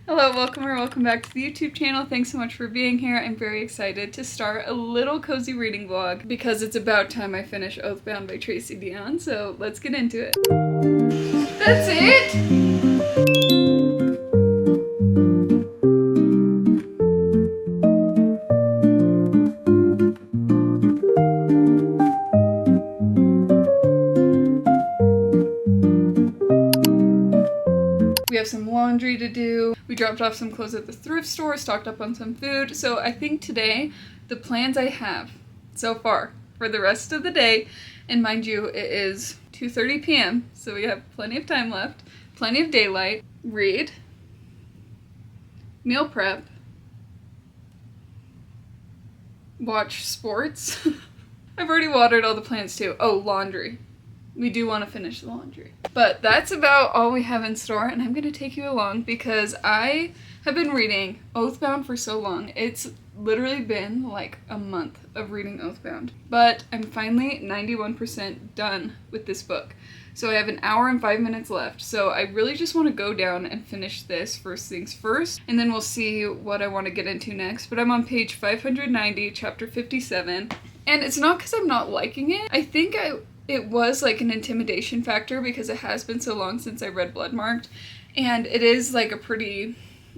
Hello, welcome back to the YouTube channel. Thanks so much for being here. I'm very excited to start a little cozy reading vlog because it's about time I finish Oathbound by Tracy Deonn, so let's get into it. That's it? We have some laundry to do. We dropped off some clothes at the thrift store, stocked up on some food. So I think today, the plans I have so far for the rest of the day, and mind you, it is 2:30 p.m., so we have plenty of time left, plenty of daylight, read, meal prep, watch sports. I've already watered all the plants too. Oh, laundry. We do want to finish the laundry. But that's about all we have in store, and I'm going to take you along because I have been reading Oathbound for so long. It's literally been like a month of reading Oathbound. But I'm finally 91% done with this book. So I have an hour and 5 minutes left. So I really just want to go down and finish this first things first, and then we'll see what I want to get into next. But I'm on page 590, chapter 57. And it's not because I'm not liking it. I think it was like an intimidation factor because it has been so long since I read Bloodmarked, and it is like a pretty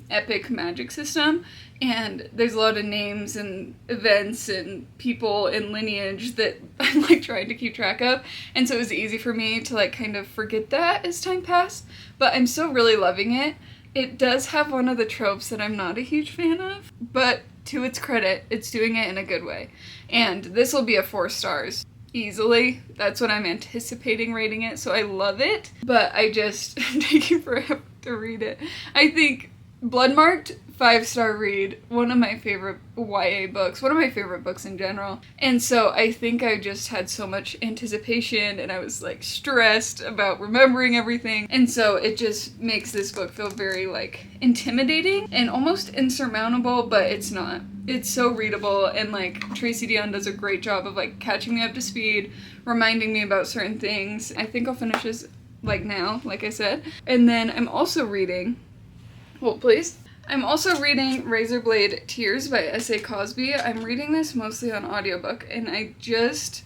epic magic system, and there's a lot of names and events and people and lineage that I'm like trying to keep track of, and so it was easy for me to like kind of forget that as time passed, but I'm still really loving it. It does have one of the tropes that I'm not a huge fan of, but to its credit, it's doing it in a good way, and this will be a 4 stars. Easily. That's what I'm anticipating rating it, so I love it, but I just am taking forever to read it. I think Bloodmarked, 5-star read, one of my favorite YA books, one of my favorite books in general, and so I think I just had so much anticipation and I was like stressed about remembering everything, and so it just makes this book feel very like intimidating and almost insurmountable, but it's not. It's so readable, and like Tracy Deonn does a great job of like catching me up to speed, reminding me about certain things. I think I'll finish this like now, like I said. And then I'm also reading, hold please. I'm also reading Razorblade Tears by SA Cosby. I'm reading this mostly on audiobook, and I just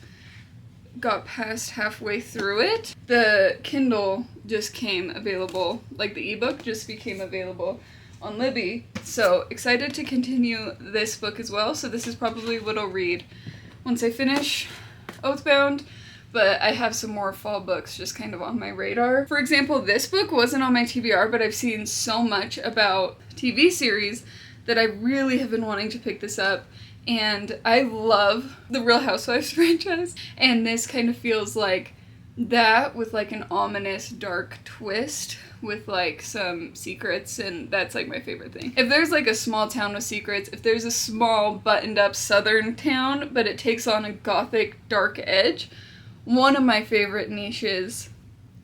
got past halfway through it. The Kindle just came available, like the ebook just became available on Libby, so excited to continue this book as well. So this is probably what I'll read once I finish Oathbound, but I have some more fall books just kind of on my radar. For example, this book wasn't on my TBR, but I've seen so much about TV series that I really have been wanting to pick this up, and I love the Real Housewives franchise, and this kind of feels like that with like an ominous dark twist with like some secrets, and that's like my favorite thing. If there's like a small town with secrets, if there's a small buttoned up southern town but it takes on a gothic dark edge, one of my favorite niches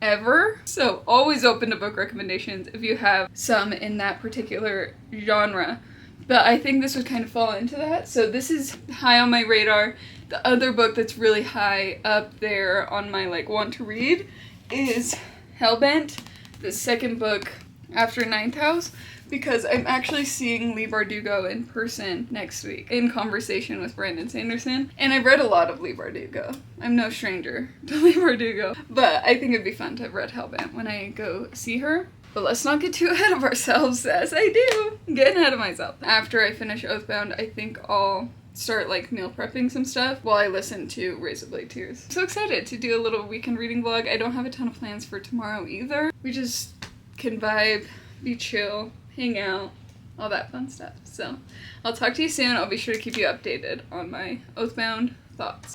ever. So always open to book recommendations if you have some in that particular genre. But I think this would kind of fall into that, so this is high on my radar. The other book that's really high up there on my like want to read is Hellbent, the second book after Ninth House, because I'm actually seeing Leigh Bardugo in person next week in conversation with Brandon Sanderson, and I've read a lot of Leigh Bardugo. I'm no stranger to Leigh Bardugo, but I think it'd be fun to have read Hellbent when I go see her. But let's not get too ahead of ourselves, as I do. I'm getting ahead of myself. After I finish Oathbound, I think I'll start like meal prepping some stuff while I listen to Razorblade Tears. I'm so excited to do a little weekend reading vlog. I don't have a ton of plans for tomorrow either. We just can vibe, be chill, hang out, all that fun stuff. So I'll talk to you soon. I'll be sure to keep you updated on my Oathbound thoughts.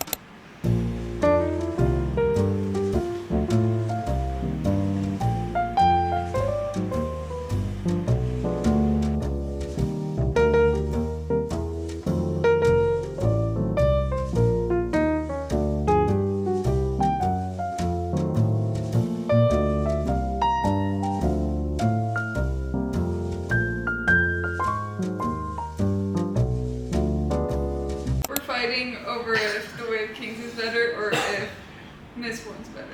Over if The Way of Kings is better or if Mistborn's better.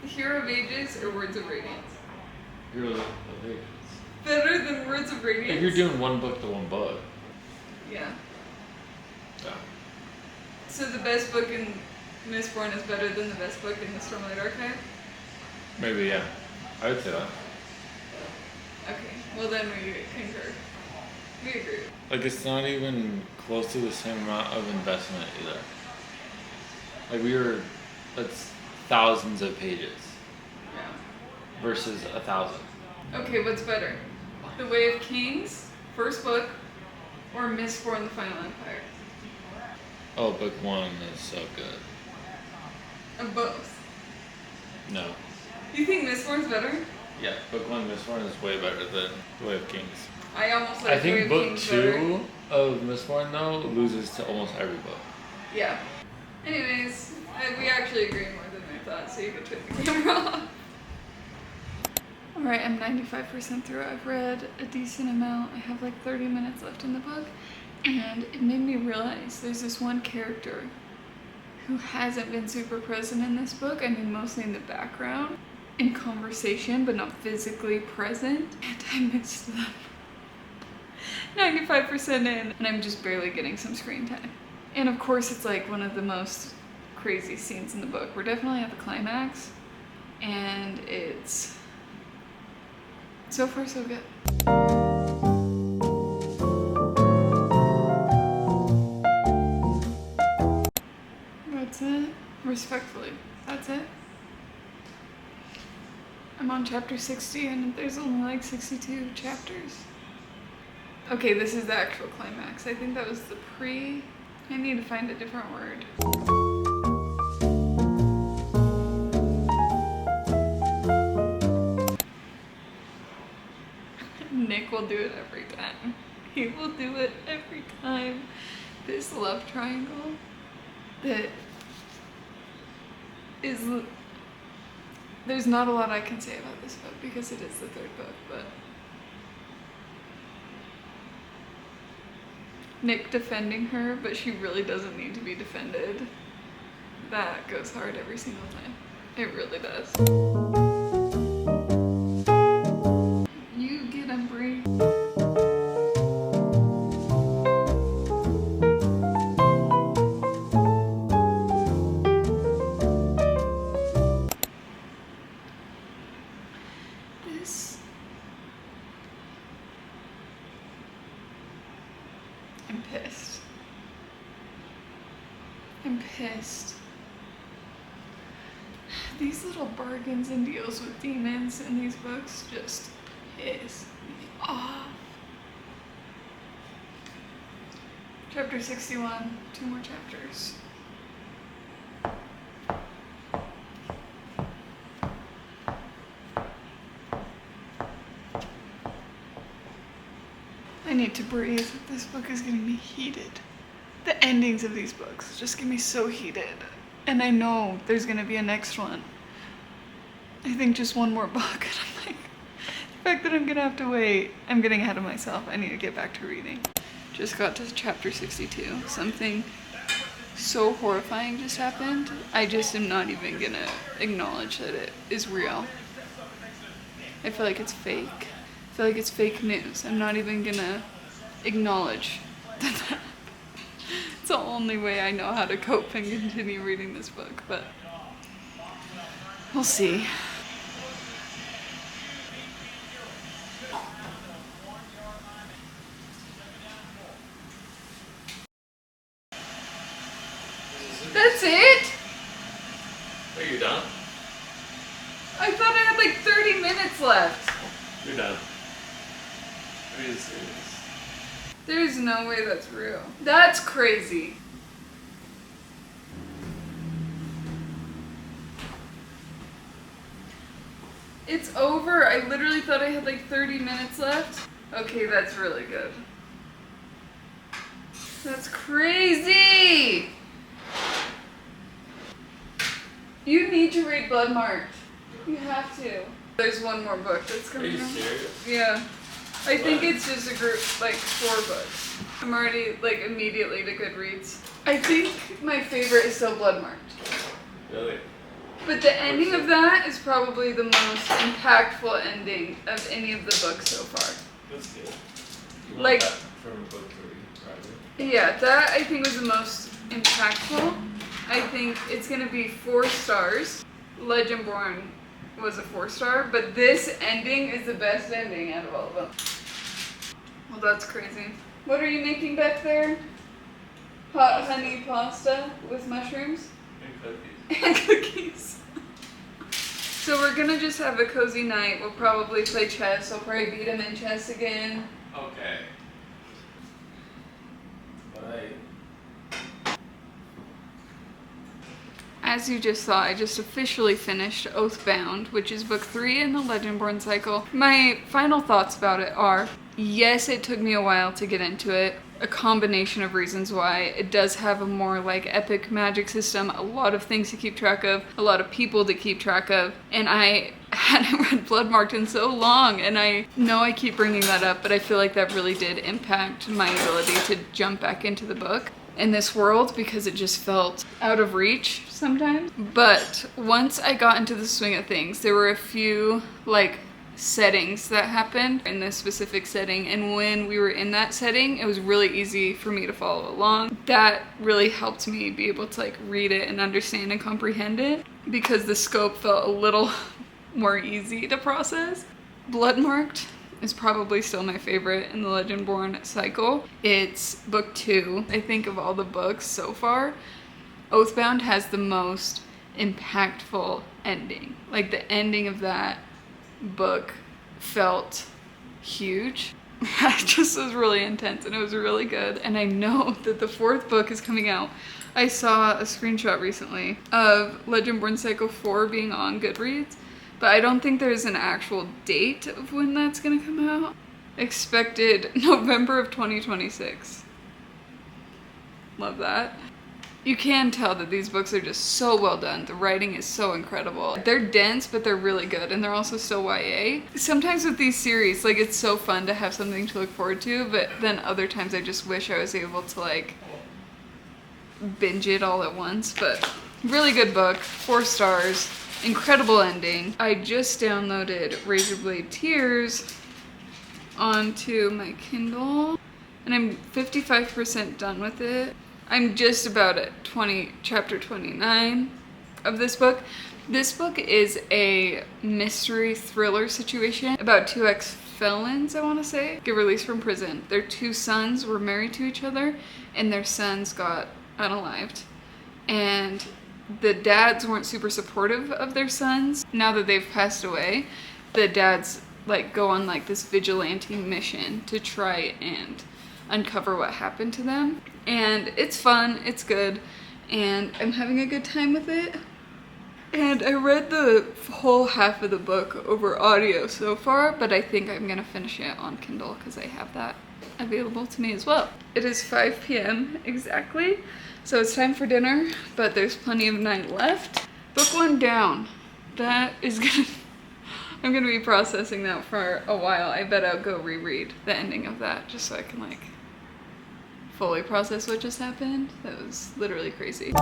Hero of Ages or Words of Radiance? Hero of Ages. Better than Words of Radiance? If you're doing one book to one book. Yeah. Yeah. So the best book in Mistborn is better than the best book in the Stormlight Archive? Maybe, yeah. I would say that. Okay, well then we concur. We agree. Like, it's not even close to the same amount of investment either. Like, that's thousands of pages. Yeah. Versus 1,000. Okay, what's better? The Way of Kings, first book, or Mistborn, the Final Empire? Oh, book 1 is so good. Of both. No. You think Mistborn's better? Yeah, book 1, Mistborn is way better than The Way of Kings. I almost like I The Way think of book Kings 2 better. of Mistborn, though, loses to almost every book. Yeah. Anyways, we actually agree more than I thought, so you can turn the camera off. Alright, I'm 95% through. I've read a decent amount. I have like 30 minutes left in the book, and it made me realize there's this one character who hasn't been super present in this book. I mean, mostly in the background, in conversation, but not physically present, and I missed them. 95% in, and I'm just barely getting some screen time. And of course, it's like one of the most crazy scenes in the book. We're definitely at the climax, and it's so far so good. That's it. Respectfully, that's it. I'm on chapter 60 and there's only like 62 chapters. Okay, this is the actual climax. I think that was the pre. I need to find a different word. Nick will do it every time. He will do it every time. This love triangle that is... There's not a lot I can say about this book because it is the third book, but... Nick defending her, but she really doesn't need to be defended. That goes hard every single time. It really does. You get him, Brie. I'm pissed. I'm pissed. These little bargains and deals with demons in these books just piss me off. Chapter 61, 2 more chapters. I need to breathe. This book is getting me heated. The endings of these books just get me so heated. And I know there's gonna be a next one. I think just one more book, and I'm like, the fact that I'm gonna have to wait, I'm getting ahead of myself. I need to get back to reading. Just got to chapter 62. Something so horrifying just happened. I just am not even gonna acknowledge that it is real. I feel like it's fake. I feel like it's fake news. I'm not even gonna acknowledge that. It's the only way I know how to cope and continue reading this book, but we'll see. That's it? Are you done? I thought I had like 30 minutes left. You're done. Are you serious? There's no way that's real. That's crazy. It's over. I literally thought I had like 30 minutes left. Okay, that's really good. That's crazy! You need to read Bloodmarked. You have to. There's one more book that's coming out. Are you serious? Yeah. I think it's just a group, like 4 books. I'm already, like, immediately to Goodreads. I think my favorite is still Bloodmarked. Really? But the ending of that is probably the most impactful ending of any of the books so far. That's good. You Like, want that from book 3, right? Yeah, that I think was the most impactful. I think it's gonna be 4 stars. Legendborn was a 4-star, but this ending is the best ending out of all of them. Well, that's crazy. What are you making back there? Hot honey pasta with mushrooms? And cookies. And cookies. So we're gonna just have a cozy night. We'll probably play chess. I'll probably beat him in chess again. Okay. Bye. As you just saw, I just officially finished Oathbound, which is book 3 in the Legendborn cycle. My final thoughts about it are, yes, it took me a while to get into it. A combination of reasons why. It does have a more like epic magic system, a lot of things to keep track of, a lot of people to keep track of, and I hadn't read Bloodmarked in so long, and I know I keep bringing that up, but I feel like that really did impact my ability to jump back into the book in this world because it just felt out of reach sometimes. But once I got into the swing of things, there were a few like settings that happened in this specific setting, and when we were in that setting, it was really easy for me to follow along. That really helped me be able to like read it and understand and comprehend it because the scope felt a little more easy to process. Bloodmarked is probably still my favorite in the Legendborn cycle. It's book 2, I think, of all the books so far. Oathbound has the most impactful ending. Like the ending of that book felt huge. It just was really intense and it was really good. And I know that the 4th book is coming out. I saw a screenshot recently of Legendborn Cycle 4 being on Goodreads, but I don't think there's an actual date of when that's gonna come out. Expected November of 2026. Love that. You can tell that these books are just so well done. The writing is so incredible. They're dense, but they're really good, and they're also still YA. Sometimes with these series, like, it's so fun to have something to look forward to, but then other times I just wish I was able to, like, binge it all at once. But really good book, 4 stars, incredible ending. I just downloaded Razorblade Tears onto my Kindle, and I'm 55% done with it. I'm just about at chapter 29 of this book. This book is a mystery thriller situation about 2 ex-felons, I want to say, get released from prison. Their 2 sons were married to each other, and their sons got unalived. And the dads weren't super supportive of their sons. Now that they've passed away, the dads like go on like this vigilante mission to try and uncover what happened to them. And it's fun, it's good, and I'm having a good time with it. And I read the whole half of the book over audio so far, but I think I'm gonna finish it on Kindle because I have that available to me as well. It is 5 p.m. exactly, so it's time for dinner, but there's plenty of night left. Book 1 down. That is gonna... I'm gonna be processing that for a while. I bet I'll go reread the ending of that just so I can like fully process what just happened. That was literally crazy.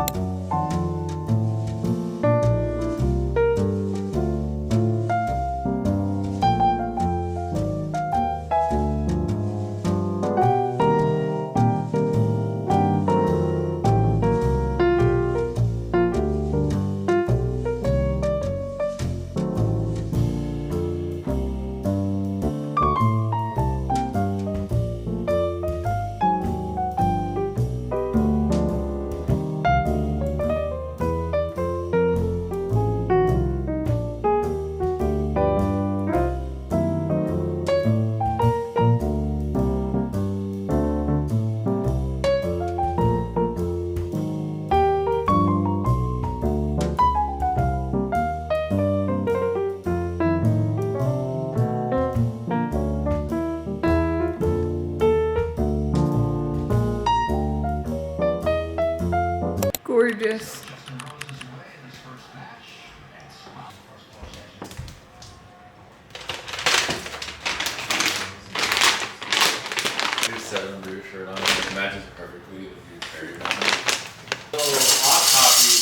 Gorgeous. Your 7 blue shirt on. It matches perfectly with your cherry. So, hot copy.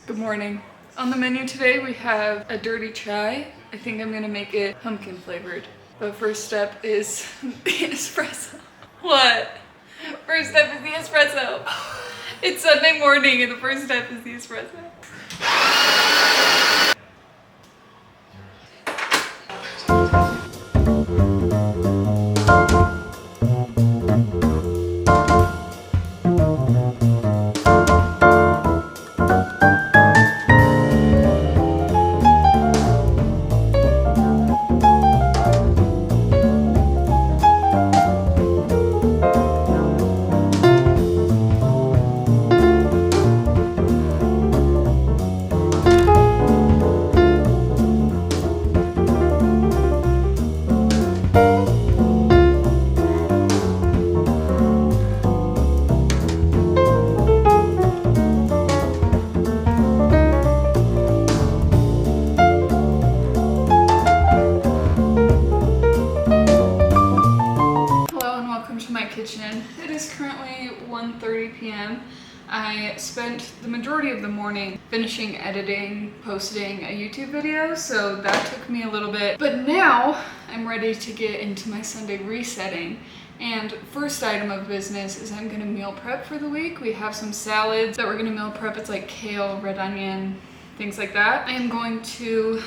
Good morning. On the menu today we have a dirty chai. I think I'm gonna make it pumpkin flavored. But first step is the espresso. What? First step is the espresso. It's Sunday morning and the first step is the espresso. It is currently 1:30 p.m. I spent the majority of the morning finishing editing, posting a YouTube video, so that took me a little bit. But now I'm ready to get into my Sunday resetting. And first item of business is I'm gonna meal prep for the week. We have some salads that we're gonna meal prep. It's like kale, red onion, things like that. I am going to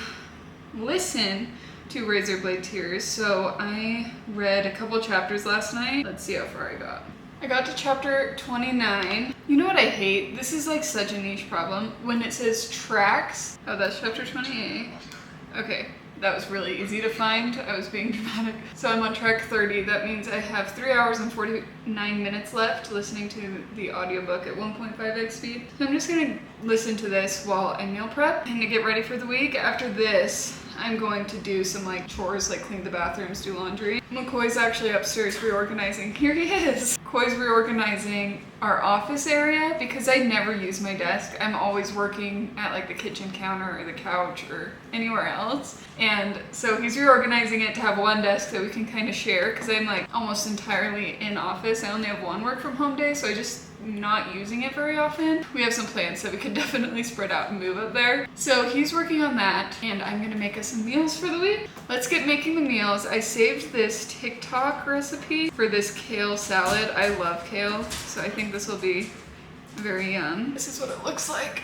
listen to Razorblade Tears. So I read a couple chapters last night. Let's see how far I got. I got to chapter 29. You know what I hate? This is like such a niche problem. When it says tracks, oh, that's chapter 28. Okay, that was really easy to find. I was being dramatic. So I'm on track 30. That means I have 3 hours and 49 minutes left listening to the audiobook at 1.5x speed. So I'm just gonna listen to this while I meal prep and to get ready for the week. After this, I'm going to do some like chores, like clean the bathrooms, do laundry. McCoy's actually upstairs reorganizing. Here he is. McCoy's reorganizing our office area because I never use my desk. I'm always working at like the kitchen counter or the couch or anywhere else. And so he's reorganizing it to have one desk that we can kind of share because I'm like almost entirely in office. I only have one work from home day, so I just not using it very often. We have some plans so we could definitely spread out and move up there. So he's working on that and I'm gonna make us some meals for the week. Let's get making the meals. I saved this TikTok recipe for this kale salad. I love kale, so I think this will be very yum. This is what it looks like.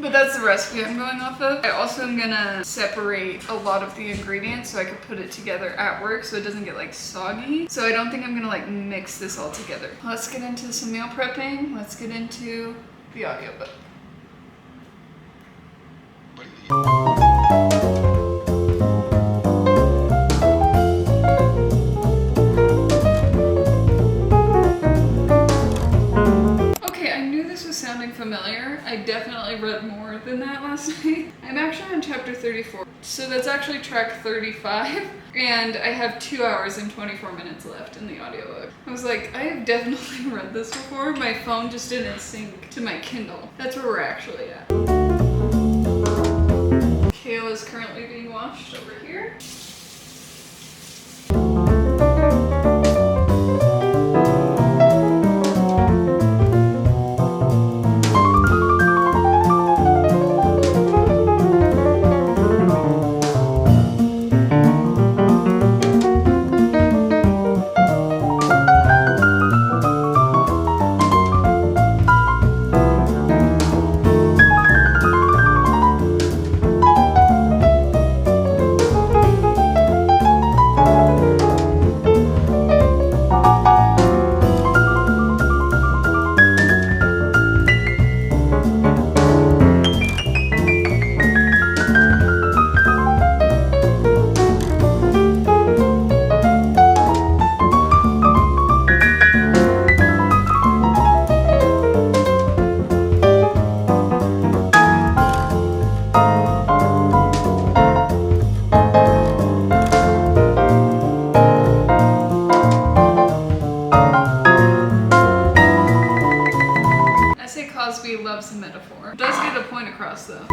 But that's the recipe I'm going off of. I also am gonna separate a lot of the ingredients so I could put it together at work so it doesn't get like soggy. So I don't think I'm gonna like mix this all together. Let's get into some meal prepping. Let's get into the audiobook. Sounding familiar. I definitely read more than that last night. I'm actually on chapter 34, so that's actually track 35, and I have 2 hours and 24 minutes left in the audiobook. I was like, I have definitely read this before. My phone just didn't sync to my Kindle. That's where we're actually at. Kale is currently being washed over here. SA Cosby loves a metaphor. Does get a point across though.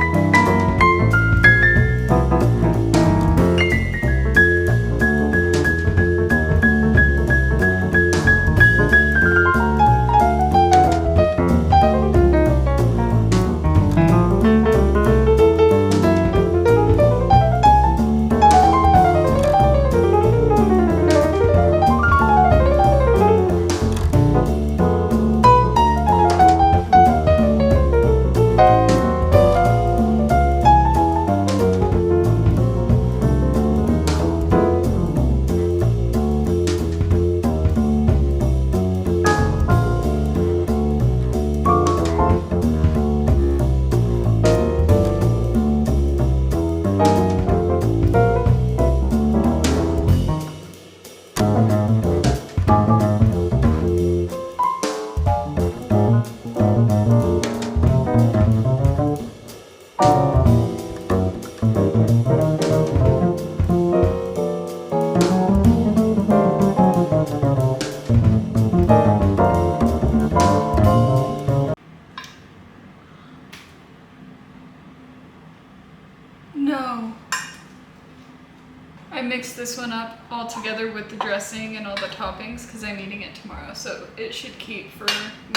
this one up all together with the dressing and all the toppings because I'm eating it tomorrow. So it should keep for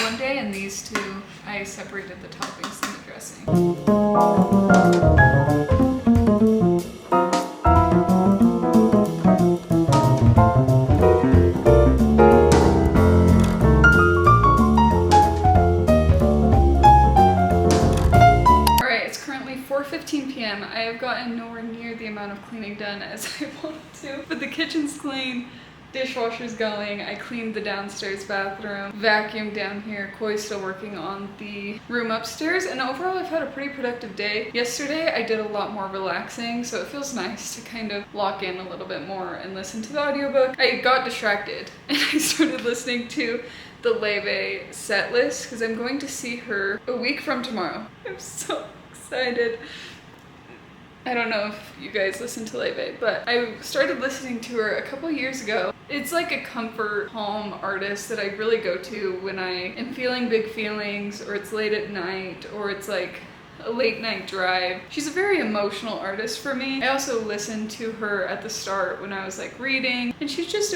one day, and these two, I separated the toppings and the dressing. Alright, it's currently 4:15 p.m. I have gotten nowhere near the amount of cleaning done as I wanted to, but the kitchen's clean, dishwasher's going, I cleaned the downstairs bathroom, vacuumed down here, Koi's still working on the room upstairs, and overall I've had a pretty productive day. Yesterday I did a lot more relaxing, so it feels nice to kind of lock in a little bit more and listen to the audiobook. I got distracted and I started listening to the Leve set list because I'm going to see her a week from tomorrow. I'm so excited. I don't know if you guys listen to Leve, but I started listening to her a couple years ago. It's like a comfort home artist that I really go to when I am feeling big feelings, or it's late at night, or it's like a late night drive. She's a very emotional artist for me. I also listened to her at the start when I was like reading, and she's just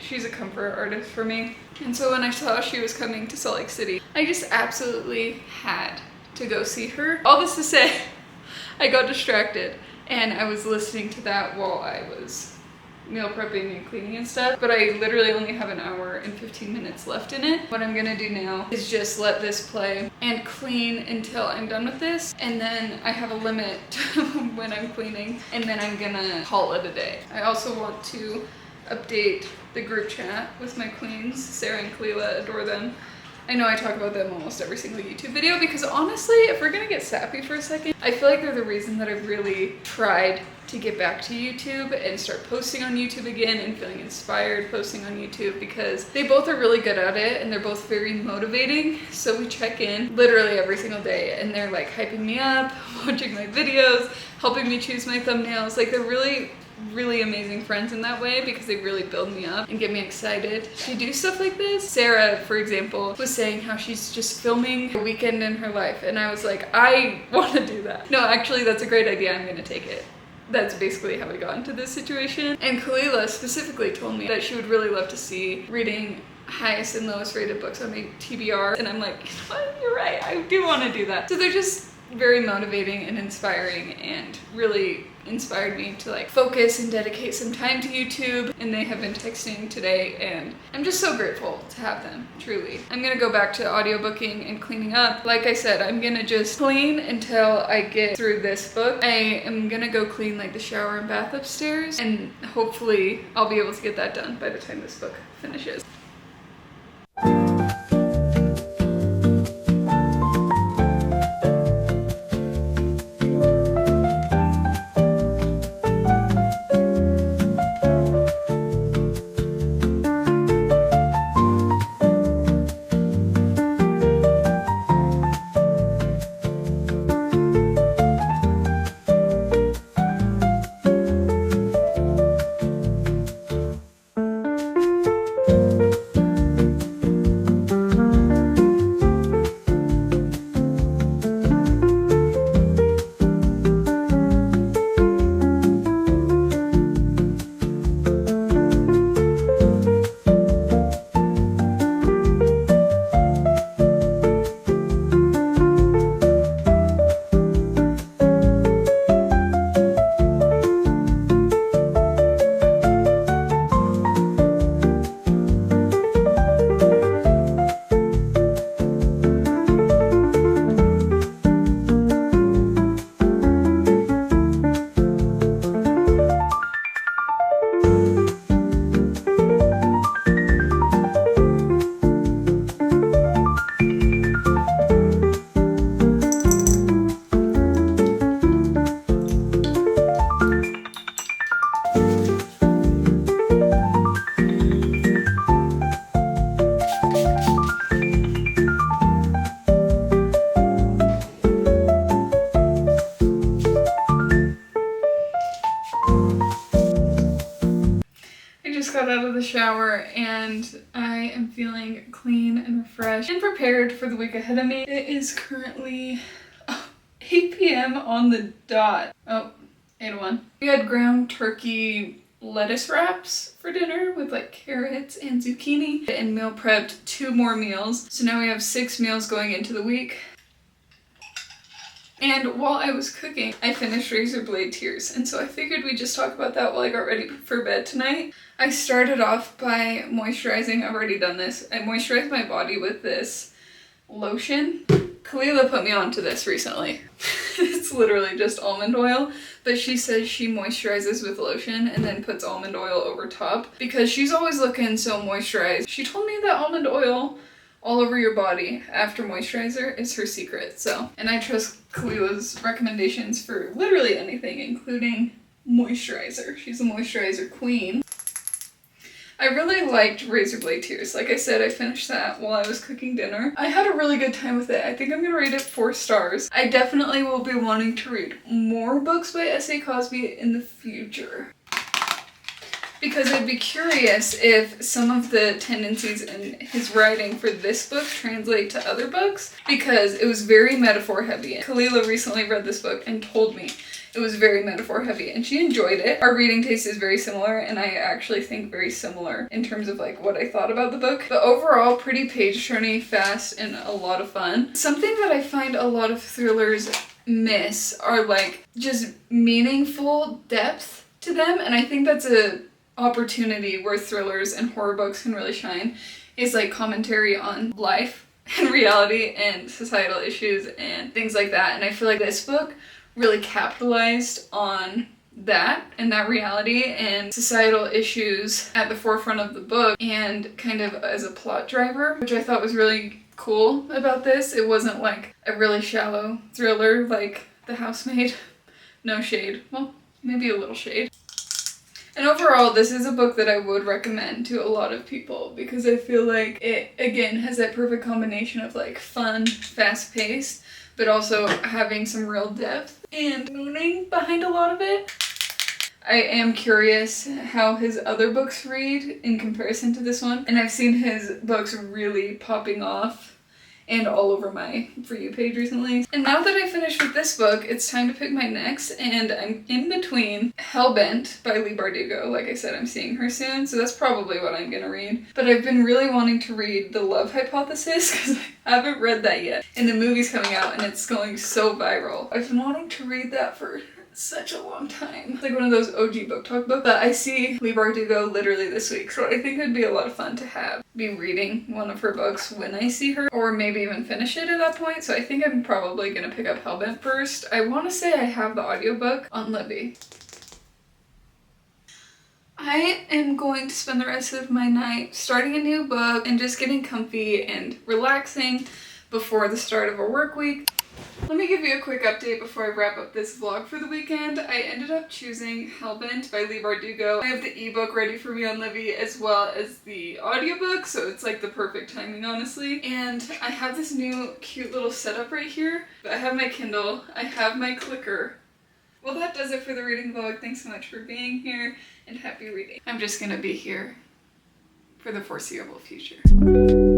she's a comfort artist for me. And so when I saw she was coming to Salt Lake City, I just absolutely had to go see her. All this to say, I got distracted and I was listening to that while I was meal prepping and cleaning and stuff, but I literally only have an hour and 15 minutes left in it. What I'm gonna do now is just let this play and clean until I'm done with this, and then I have a limit when I'm cleaning, and then I'm gonna call it a day. I also want to update the group chat with my queens. Sarah and Kalila, adore them. I know I talk about them almost every single YouTube video because honestly, if we're gonna get sappy for a second, I feel like they're the reason that I've really tried to get back to YouTube and start posting on YouTube again and feeling inspired posting on YouTube, because they both are really good at it and they're both very motivating. So we check in literally every single day and they're like hyping me up, watching my videos, helping me choose my thumbnails. Like, they're really amazing friends in that way because they really build me up and get me excited to do stuff like this. Sarah, for example, was saying how she's just filming a weekend in her life, and I was like, I want to do that. No, actually, that's a great idea. I'm gonna take it. That's basically how we got into this situation. And Kalila specifically told me that she would really love to see reading highest and lowest rated books on my TBR, and I'm like, you know what? You're right, I do want to do that. So they're just very motivating and inspiring, and really inspired me to like focus and dedicate some time to YouTube. And they have been texting today and I'm just so grateful to have them, truly. I'm gonna go back to audiobooking and cleaning up. Like I said, I'm gonna just clean until I get through this book. I am gonna go clean like the shower and bath upstairs, and hopefully I'll be able to get that done by the time this book finishes. Got out of the shower and I am feeling clean and refreshed and prepared for the week ahead of me. It is currently 8 p.m. on the dot. Oh, 8:01. We had ground turkey lettuce wraps for dinner with like carrots and zucchini, and meal prepped 2 more meals. So now we have 6 meals going into the week. And while I was cooking, I finished Razorblade Tears, and so I figured we'd just talk about that while I got ready for bed tonight. I started off by moisturizing. I've already done this. I moisturized my body with this lotion. Kalila put me onto this recently. It's literally just almond oil, but she says she moisturizes with lotion and then puts almond oil over top because she's always looking so moisturized. She told me that almond oil all over your body after moisturizer is her secret. So, and I trust Kalila's recommendations for literally anything, including moisturizer. She's a moisturizer queen. I really liked Razorblade Tears. Like I said, I finished that while I was cooking dinner. I had a really good time with it. I think I'm gonna rate it 4 stars. I definitely will be wanting to read more books by SA Cosby in the future, because I'd be curious if some of the tendencies in his writing for this book translate to other books, because it was very metaphor heavy. Kalila recently read this book and told me it was very metaphor heavy, and she enjoyed it. Our reading taste is very similar, and I actually think very similar in terms of like what I thought about the book. But overall, pretty page-turny, fast, and a lot of fun. Something that I find a lot of thrillers miss are like just meaningful depth to them, and I think that's a opportunity where thrillers and horror books can really shine, is like commentary on life and reality and societal issues and things like that. And I feel like this book really capitalized on that and that reality and societal issues at the forefront of the book, and kind of as a plot driver, which I thought was really cool about this. It wasn't like a really shallow thriller like The Housemaid. No shade. Well, maybe a little shade. And overall, this is a book that I would recommend to a lot of people because I feel like it, again, has that perfect combination of like fun, fast-paced, but also having some real depth and meaning behind a lot of it. I am curious how his other books read in comparison to this one, and I've seen his books really popping off and all over my For You page recently. And now that I finished with this book, it's time to pick my next, and I'm in between Hellbent by Leigh Bardugo. Like I said, I'm seeing her soon, so that's probably what I'm gonna read. But I've been really wanting to read The Love Hypothesis because I haven't read that yet. And the movie's coming out and it's going so viral. I've been wanting to read that for such a long time. It's like one of those OG book talk books. But I see Leigh Bardugo literally this week, so I think it'd be a lot of fun to be reading one of her books when I see her, or maybe even finish it at that point. So I think I'm probably gonna pick up Hellbent first. I want to say I have the audiobook on Libby. I am going to spend the rest of my night starting a new book and just getting comfy and relaxing before the start of a work week. Let me give you a quick update before I wrap up this vlog for the weekend. I ended up choosing Hellbent by Leigh Bardugo. I have the ebook ready for me on Libby as well as the audiobook, so it's like the perfect timing, honestly. And I have this new cute little setup right here. I have my Kindle, I have my clicker. Well, that does it for the reading vlog. Thanks so much for being here and happy reading. I'm just gonna be here for the foreseeable future.